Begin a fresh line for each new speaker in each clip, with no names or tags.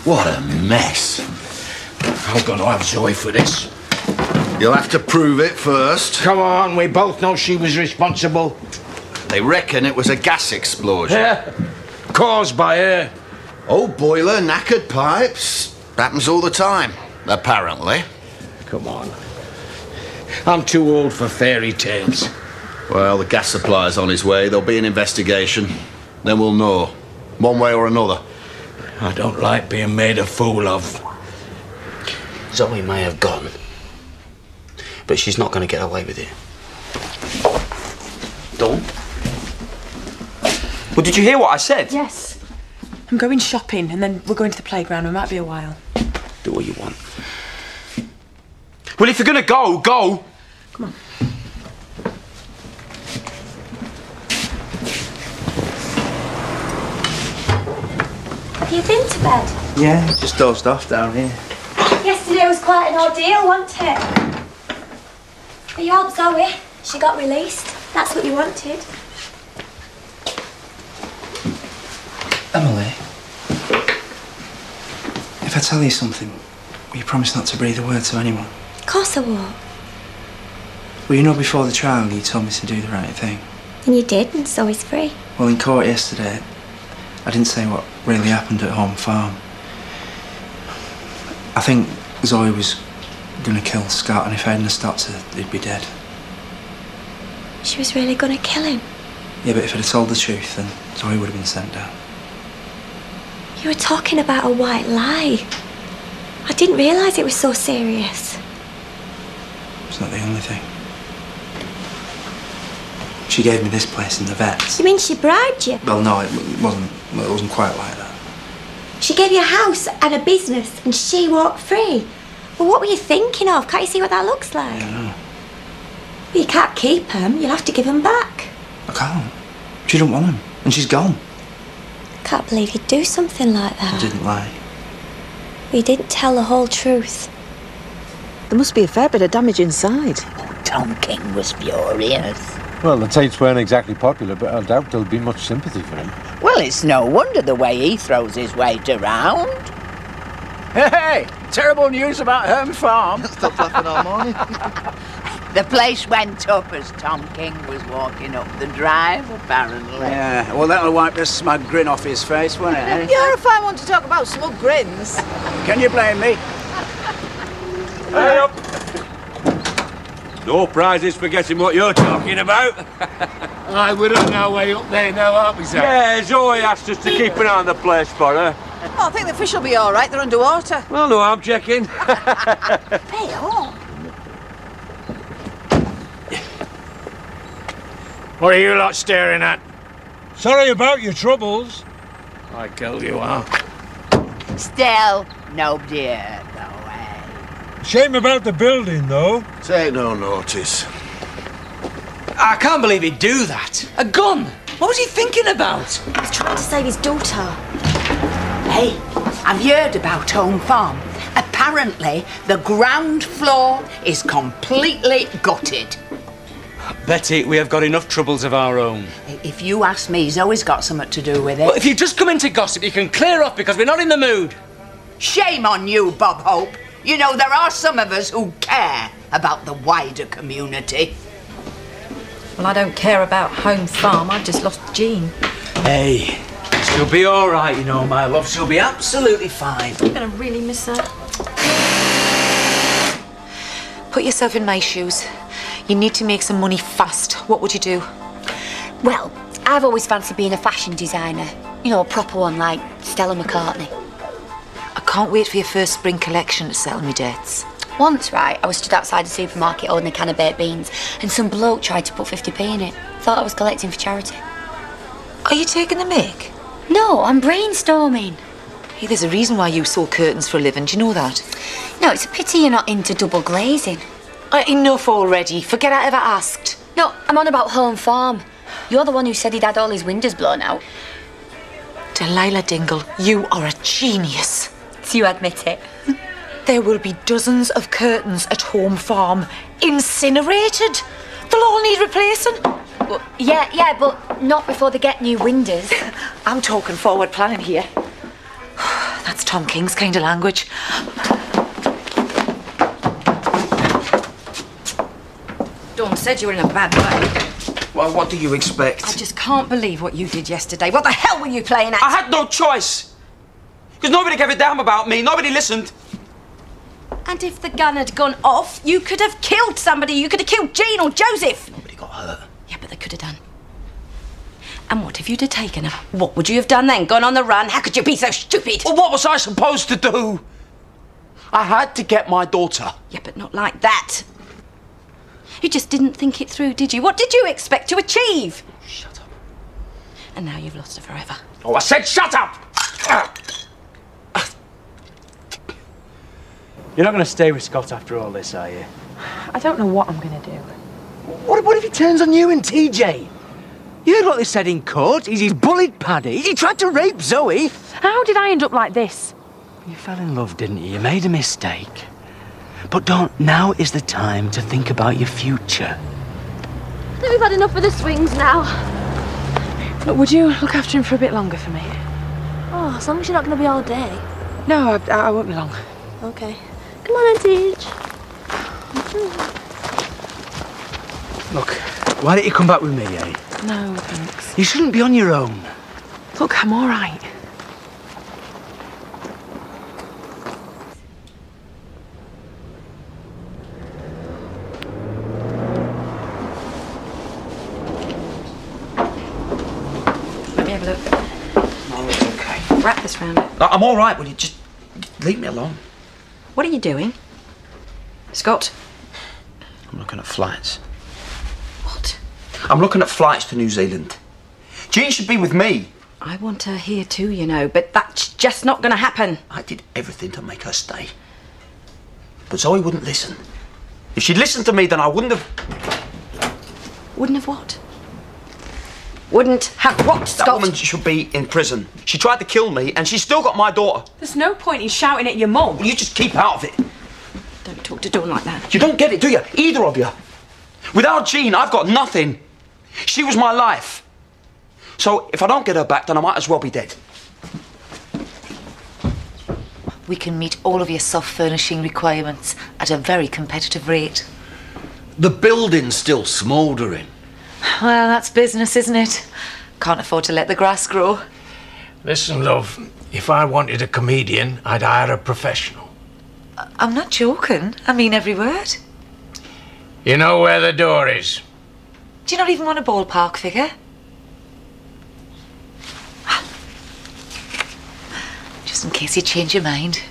What a mess.
I'm going to have Zoe for this.
You'll have to prove it first.
Come on, we both know she was responsible.
They reckon it was a gas explosion.
Yeah, caused by her.
Old boiler, knackered pipes. Happens all the time, apparently.
Come on. I'm too old for fairy tales.
Well, the gas supply's on his way. There'll be an investigation. Then we'll know, one way or another.
I don't like being made a fool of.
Zoe may have gone, but she's not going to get away with it. Dawn? Well, did you hear what I said?
Yes. I'm going shopping and then we're going to the playground. It might be a while.
Do what you want. Well, if you're going to go, go.
Come on.
Have you been to bed?
Yeah, just dozed off down here.
Yesterday was quite an ordeal, wasn't it? But you helped Zoe. She got released. That's what you wanted.
Emily, if I tell you something, will you promise not to breathe a word to anyone?
Of course I won't.
Well, you know, before the trial, you told me to do the right thing.
And you did, and Zoe's free.
Well, in court yesterday, I didn't say what really happened at home farm. I think Zoe was gonna kill Scott, and if I hadn't stopped her, he'd be dead.
She was really gonna kill him.
Yeah, but if I'd have told the truth, then Zoe would have been sent down.
You were talking about a white lie. I didn't realise it was so serious.
It's not the only thing. She gave me this place in the vets.
You mean she bribed you?
Well, no, it wasn't quite like that.
She gave you a house and a business and she walked free. Well, what were you thinking of? Can't you see what that looks like?
Yeah, I know.
Well, you can't keep them. You'll have to give them back.
I can't. She don't want them, and she's gone.
I can't believe you'd do something like that.
I didn't lie.
You didn't tell the whole truth.
There must be a fair bit of damage inside.
Tom King was furious.
Well, the tapes weren't exactly popular, but I doubt there'll be much sympathy for him.
Well, it's no wonder the way he throws his weight around.
Hey, terrible news about Home Farm.
Stop laughing all morning.
The place went up as Tom King was walking up the drive, apparently.
Yeah, well, that'll wipe the smug grin off his face, won't it, eh?
You're a fine one to talk about smug grins.
Can you blame me?
Hey up! No prizes for guessing what you're talking about.
Aye, we're on our way up there now, aren't we, sir?
Yeah, Zoe asked us to keep an eye on the place for her.
Oh, I think the fish will be all right. They're underwater.
Well, no, I'm checking.
Hey, oh.
What are you lot staring at?
Sorry about your troubles.
I killed you, huh?
Still, nobody hurt, though, eh?
Shame about the building, though.
Take no notice.
I can't believe he'd do that. A gun? What was he thinking about?
He's trying to save his daughter.
Hey, have you heard about Home Farm? Apparently, the ground floor is completely gutted.
Betty, we have got enough troubles of our own.
If you ask me, Zoe's got something to do with it.
Well, if you just come into gossip, you can clear off because we're not in the mood.
Shame on you, Bob Hope. You know, there are some of us who care about the wider community.
Well, I don't care about Home Farm. I've just lost Jean.
Hey, she'll be all right, you know, my love. She'll be absolutely fine.
I'm going to really miss her.
Put yourself in my shoes. You need to make some money fast. What would you do?
Well, I've always fancied being a fashion designer. You know, a proper one like Stella McCartney.
I can't wait for your first spring collection to settle me debts.
Once, right, I was stood outside the supermarket holding a can of baked beans and some bloke tried to put 50p in it. Thought I was collecting for charity.
Are you taking the mick?
No, I'm brainstorming.
Hey, there's a reason why you sew curtains for a living. Do you know that?
No, it's a pity you're not into double glazing.
Enough already. Forget I ever asked.
No, I'm on about Home Farm. You're the one who said he'd had all his windows blown out.
Delilah Dingle, you are a genius.
Do you admit it?
There will be dozens of curtains at Home Farm. Incinerated. They'll all need replacing.
Well, yeah, but not before they get new windows.
I'm talking forward planning here. That's Tom King's kind of language.
Dawn said you were in a bad way.
Well, what do you expect?
I just can't believe what you did yesterday. What the hell were you playing at?
I had no choice. Because nobody gave a damn about me. Nobody listened.
And if the gun had gone off, you could have killed somebody. You could have killed Jean or Joseph.
Nobody got hurt.
Yeah, but they could have done. And what if you'd have taken her? What would you have done then? Gone on the run? How could you be so stupid?
Well, what was I supposed to do? I had to get my daughter.
Yeah, but not like that. You just didn't think it through, did you? What did you expect to achieve?
Shut up.
And now you've lost her forever.
Oh, I said shut up!
You're not going to stay with Scott after all this, are you?
I don't know what I'm going to do.
What if he turns on you and TJ? You heard what they said in court. He's bullied Paddy. He tried to rape Zoe.
How did I end up like this?
You fell in love, didn't you? You made a mistake. But don't. Now is the time to think about your future.
I think we've had enough of the swings now.
Look, would you look after him for a bit longer for me?
Oh, as long as you're not going to be all day.
No, I won't be long.
Okay. Come on, Teach.
Look, why don't you come back with me, eh?
No, thanks.
You shouldn't be on your own.
Look, I'm all right.
Let me have a look.
No, it's okay.
Wrap this round it.
I'm all right. Will you just leave me alone?
What are you doing? Scott?
I'm looking at flights.
What?
I'm looking at flights to New Zealand. Jean should be with me.
I want her here too, you know, but that's just not going to happen.
I did everything to make her stay. But Zoe wouldn't listen. If she'd listened to me, then I wouldn't have...
Wouldn't have what? Wouldn't have what, Scott?
That woman should be in prison. She tried to kill me, and she's still got my daughter.
There's no point in shouting at your mum.
Well, you just keep out of it.
Don't talk to Dawn like that.
You don't get it, do you? Either of you. Without Jean, I've got nothing. She was my life. So if I don't get her back, then I might as well be dead.
We can meet all of your soft furnishing requirements at a very competitive rate.
The building's still smouldering.
Well, that's business, isn't it? Can't afford to let the grass grow.
Listen, love, if I wanted a comedian, I'd hire a professional.
I'm not joking. I mean every word.
You know where the door is?
Do you not even want a ballpark figure? Just in case you change your mind.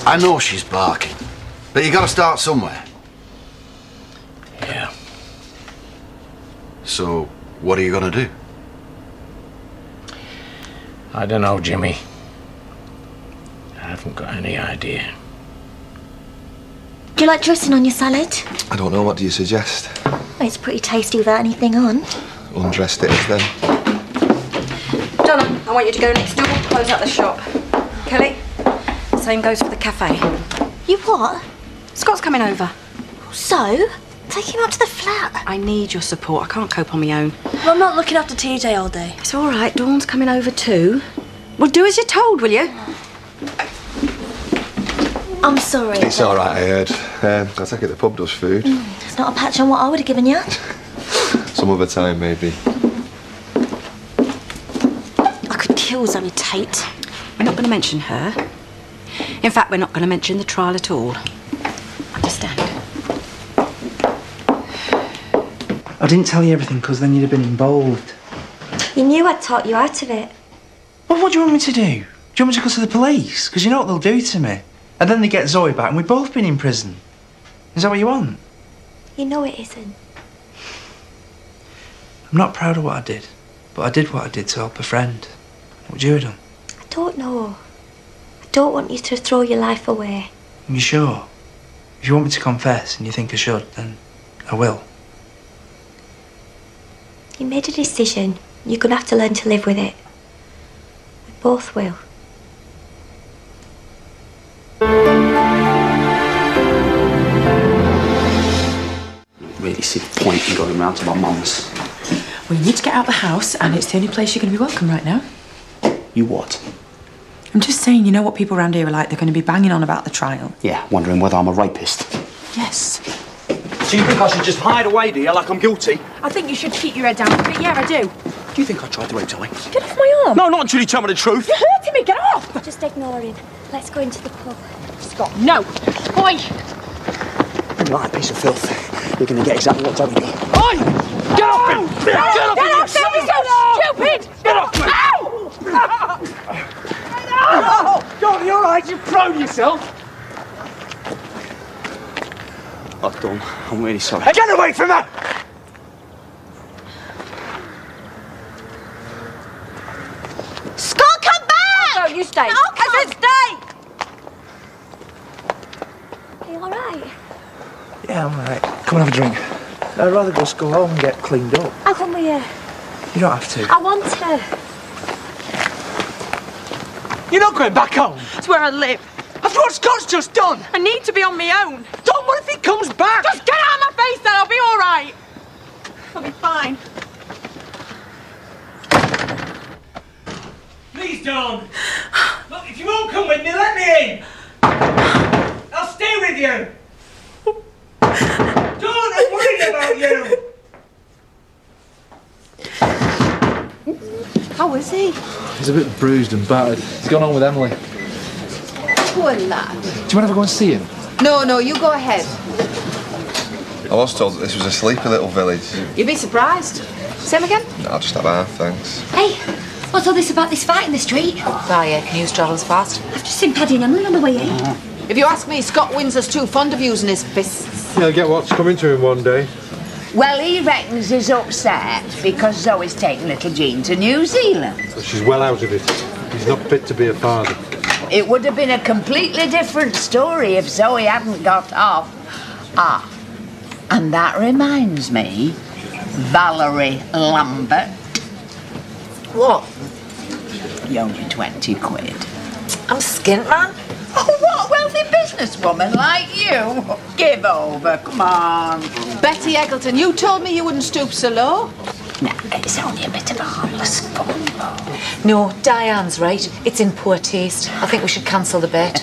I know she's barking, but you gotta start somewhere.
Yeah.
So, what are you gonna do?
I don't know, Jimmy. I haven't got any idea.
Do you like dressing on your salad?
I don't know, what do you suggest?
It's pretty tasty without anything on.
Undressed it is then.
Donna, I want you to go next door, close out the shop. Kelly, same goes for the cafe.
You what?
Scott's coming over.
So? Take him up to the flat.
I need your support. I can't cope on my own.
Well, I'm not looking after TJ all day.
It's all right. Dawn's coming over too. Well, do as you're told, will you?
I'm sorry.
It's all right, I heard. I take it the pub does food.
It's not a patch on what I would have given you.
Some other time, maybe.
I could kill Zoe Tate.
We're not going to mention her. In fact, we're not going to mention the trial at all. Understand?
I didn't tell you everything because then you'd have been involved.
You knew I'd talk you out of it.
Well, what do you want me to do? Do you want me to go to the police? Because you know what they'll do to me. And then they get Zoe back and we've both been in prison. Is that what you want?
You know it isn't.
I'm not proud of what I did, but I did what I did to help a friend. What would you have done?
I don't know. I don't want you to throw your life away.
Are you sure? If you want me to confess and you think I should, then I will.
You made a decision. You're going to have to learn to live with it. We both will.
Really massive point in going round to my mum's.
Well, you need to get out of the house, and it's the only place you're going to be welcome right now.
You what?
I'm just saying, you know what people around here are like. They're going to be banging on about the trial.
Yeah, wondering whether I'm a rapist.
Yes.
So you think I should just hide away, do you, like I'm guilty?
I think you should keep your head down a bit. Yeah, I do.
Do you think I tried to rape Zoe?
Get off my arm.
No, not until you tell me the truth.
You're hurting me. Get off.
Just ignore him. Let's go into the pub.
Scott, no. Boy.
You like a piece of filth. You're going to get exactly what Zoe got. Oi! Get off him!
Get off! Don't be so stupid!
Get off me!
Oh, God, you're all right. You've thrown yourself.
I've done. I'm really sorry.
Hey, get away from her!
Scott, come back!
No, you stay.
No, I said stay!
Are you all right?
Yeah, I'm all right. Come and have a drink. I'd rather just go home and get cleaned up.
I'll come with you.
You don't have to.
I want to.
You're not going back home.
It's where I live.
After what Scott's just done.
I need to be on my own.
Don't. What if he comes back?
Just get out of my face, then I'll be all right. I'll be fine.
Please, Dawn. Look, if you won't come with me, let me in. I'll stay with you. Dawn, I'm worried about you.
How is he?
He's a bit bruised and battered. He's gone on with Emily.
Poor lad.
Do you want to have a go and see him?
No, you go ahead.
I was told that this was a sleepy little village.
You'd be surprised. Same again?
I'll just have half, thanks.
Hey, what's all this about this fight in the street?
Oh, yeah, can you travel as fast?
I've just seen Paddy and Emily on the way in.
If you ask me, Scott Windsor's too fond of using his fists.
He'll get what's coming to him one day.
Well, he reckons he's upset because Zoe's taking little Jean to New Zealand.
But she's well out of it. He's not fit to be a father.
It would have been a completely different story if Zoe hadn't got off. Ah, and that reminds me, Valerie Lambert.
What?
You owe me 20 quid.
I'm skint, man.
Oh, what a wealthy businesswoman like you. Give over, come on. Betty Eggleton, you told me you wouldn't stoop so low. No, it's only a bit of a harmless fun.
No, Diane's right. It's in poor taste. I think we should cancel the bet.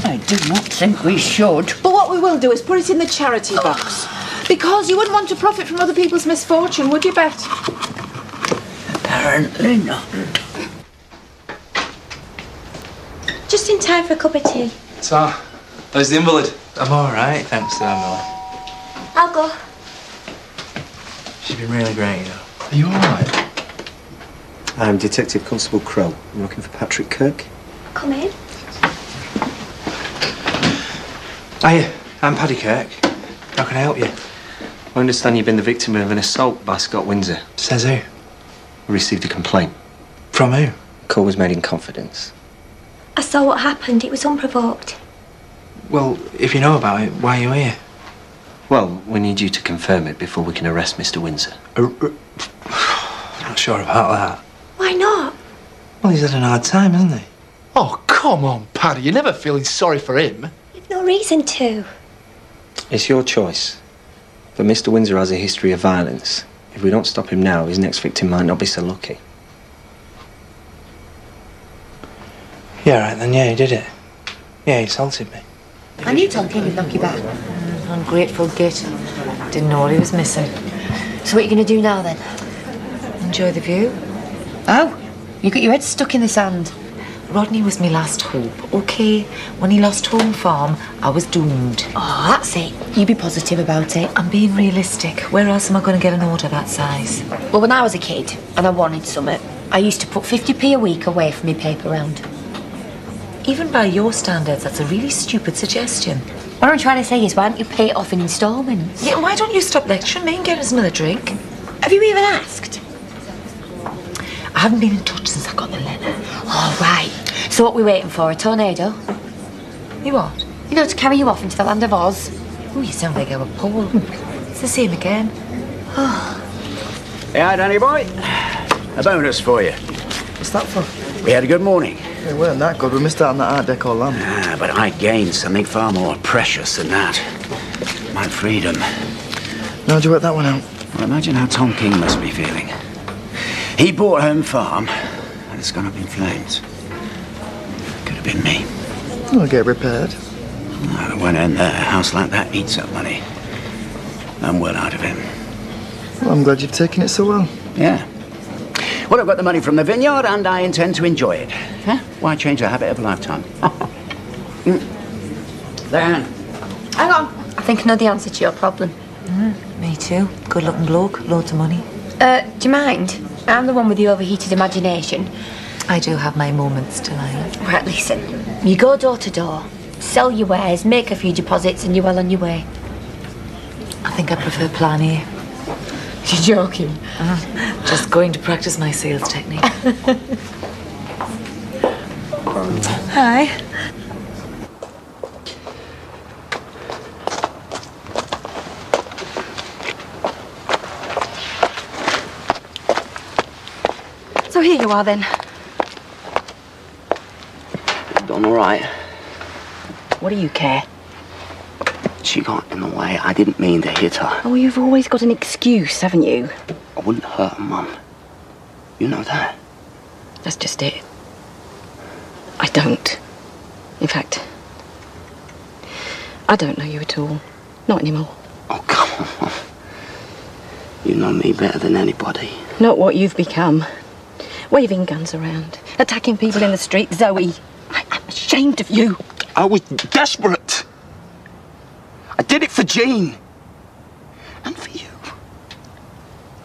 I do not think we should.
But what we will do is put it in the charity box. Because you wouldn't want to profit from other people's misfortune, would you, Bet?
Apparently not.
Just in time for a cup of tea.
So, how's the invalid? I'm all right, thanks to Emily.
I'll go.
She's been really great, you know. Are you all right?
I'm Detective Constable Crow. I'm looking for Patrick Kirk.
Come in.
Hiya, I'm Paddy Kirk. How can I help you?
I understand you've been the victim of an assault by Scott Windsor.
Says who?
We received a complaint.
From who?
Call was made in confidence.
I saw what happened. It was unprovoked.
Well, if you know about it, why are you here?
Well, we need you to confirm it before we can arrest Mr. Windsor.
Not sure about that.
Why not?
Well, he's had an hard time, hasn't he?
Oh, come on, Paddy. You're never feeling sorry for him.
You've no reason to.
It's your choice. But Mr. Windsor has a history of violence. If we don't stop him now, his next victim might not be so lucky.
Yeah, right then, yeah, he did it. Yeah, he assaulted me.
I knew Tom King would knock you back. Ungrateful git. Didn't know what he was missing.
So what are you going to do now, then?
Enjoy the view.
Oh, you got your head stuck in the sand.
Rodney was my last hope, okay? When he lost Home Farm, I was doomed.
Oh, that's it. You be positive about it.
I'm being realistic. Where else am I going to get an order that size?
Well, when I was a kid and I wanted something, I used to put 50p a week away for me paper round.
Even by your standards, that's a really stupid suggestion.
What I'm trying to say is, why don't you pay it off in instalments?
Yeah, why don't you stop lecturing me and get us another drink?
Have you even asked?
I haven't been in touch since I got the letter.
Oh, right. So what are we waiting for, a tornado?
You what?
You know, to carry you off into the land of Oz.
Oh, you sound like our Paul. It's the same again.
Yeah, Danny boy. A bonus for you.
What's that for?
We had a good morning.
It weren't that good. We missed out on that Art Deco lamp.
Ah, but I gained something far more precious than that. My freedom.
How'd you work that one out?
Well, imagine how Tom King must be feeling. He bought Home Farm, and it's gone up in flames. Could have been me.
I'll get repaired.
No, it won't end there. A house like that eats up money. I'm well out of him.
Well, I'm glad you've taken it so well.
Yeah. Well, I've got the money from the vineyard, and I intend to enjoy it. Huh? Why change the habit of a lifetime? Diane.
Hang on. I think I know the answer to your problem.
Me too. Good-looking bloke, loads of money.
Do you mind? I'm the one with the overheated imagination.
I do have my moments to lie.
Right, listen. You go door to door, sell your wares, make a few deposits, and you're well on your way.
I think I prefer plan A.
You're joking.
Just going to practice my sales technique. Hi.
So here you are then.
Done all right.
What do you care?
She got in the way. I didn't mean to hit her.
Oh, you've always got an excuse, haven't you?
I wouldn't hurt her, Mum. You know that.
That's just it. I don't. In fact, I don't know you at all. Not anymore.
Oh, come on. You know me better than anybody.
Not what you've become. Waving guns around, attacking people in the street. Zoe, I'm ashamed of you.
I was desperate. I did it for Jean. And for you.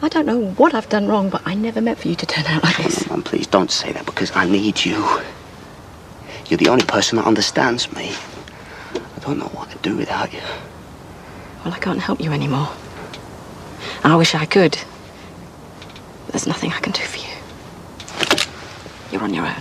I don't know what I've done wrong, but I never meant for you to turn out like this.
Mum, please don't say that, because I need you. You're the only person that understands me. I don't know what to do without you.
Well, I can't help you anymore. I wish I could. But there's nothing I can do for you. You're on your own.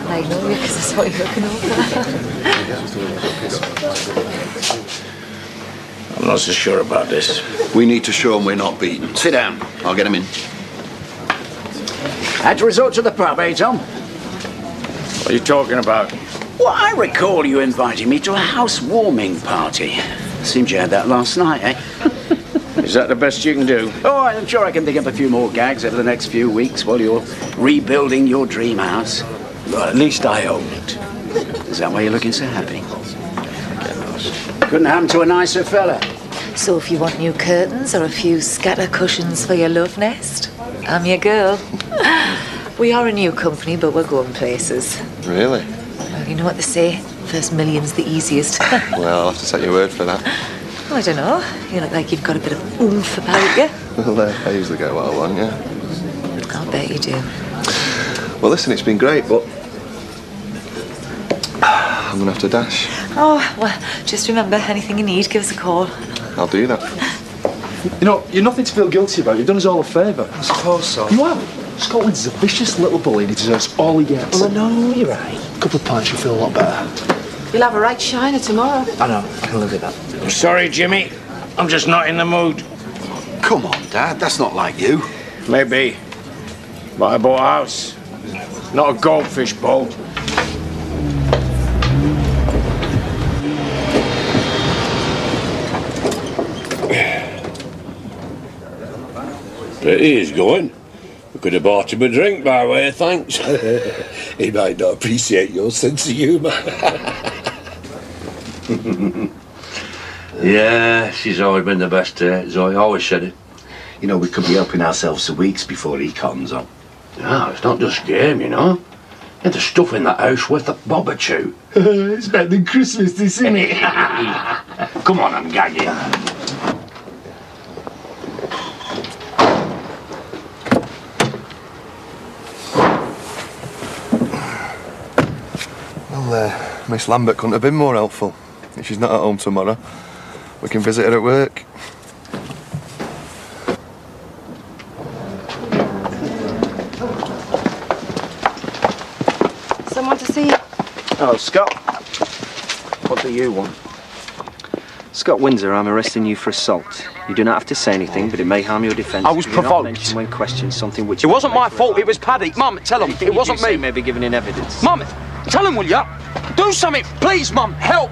I know you because I saw you looking over.
I'm not so sure about this.
We need to show them we're not beaten. Sit down. I'll get them in.
How'd you resort to the pub, eh, Tom?
What are you talking about?
Well, I recall you inviting me to a housewarming party. Seems you had that last night, eh?
Is that the best you can do?
Oh, I'm sure I can think up a few more gags over the next few weeks while you're rebuilding your dream house.
Well, at least I hoped.
Is that why you're looking so happy? Couldn't happen to a nicer fella.
So if you want new curtains or a few scatter cushions for your love nest, I'm your girl. We are a new company, but we're going places.
Really?
Well, you know what they say, first million's the easiest.
Well, I'll have to take your word for that.
Oh, I don't know. You look like you've got a bit of oomph about you.
Well, I usually get what I want, yeah.
I'll bet you do.
Well, listen, it's been great, but I'm going to have to dash.
Oh, well, just remember, anything you need, give us a call.
I'll do that.
You know, you're nothing to feel guilty about. You've done us all a favour.
I suppose so.
You have. Scotland's a vicious little bully and he deserves all he gets.
Well, I know, you're right.
A couple of pints, you'll feel a lot better.
You'll have a right shiner tomorrow.
I know, I can live with that.
I'm sorry, Jimmy. I'm just not in the mood.
Come on, Dad. That's not like you.
Maybe. But I bought a house. Not a goldfish bowl. But he is going. We could have bought him a drink by way of thanks.
He might not appreciate your sense of humour.
Yeah, she's always been the best Zoe always said it.
You know, we could be helping ourselves for weeks before he comes on.
No, it's not just game, you know. There's stuff in that house worth a bob or two.
It's better than Christmas, isn't it?
Come on, I'm gagging.
Well, Miss Lambert couldn't have been more helpful. If she's not at home tomorrow, we can visit her at work.
Someone to see you?
Oh, Scott. What do you want?
Scott Windsor, I'm arresting you for assault. You do not have to say anything, but it may harm your defence.
I was
You do not
provoked.
mention when questioned something which...
It wasn't my fault, it was Paddy. Mum, tell him, it wasn't me.
May be given in evidence.
Mum, tell him, will ya? Do something, please, Mum, help!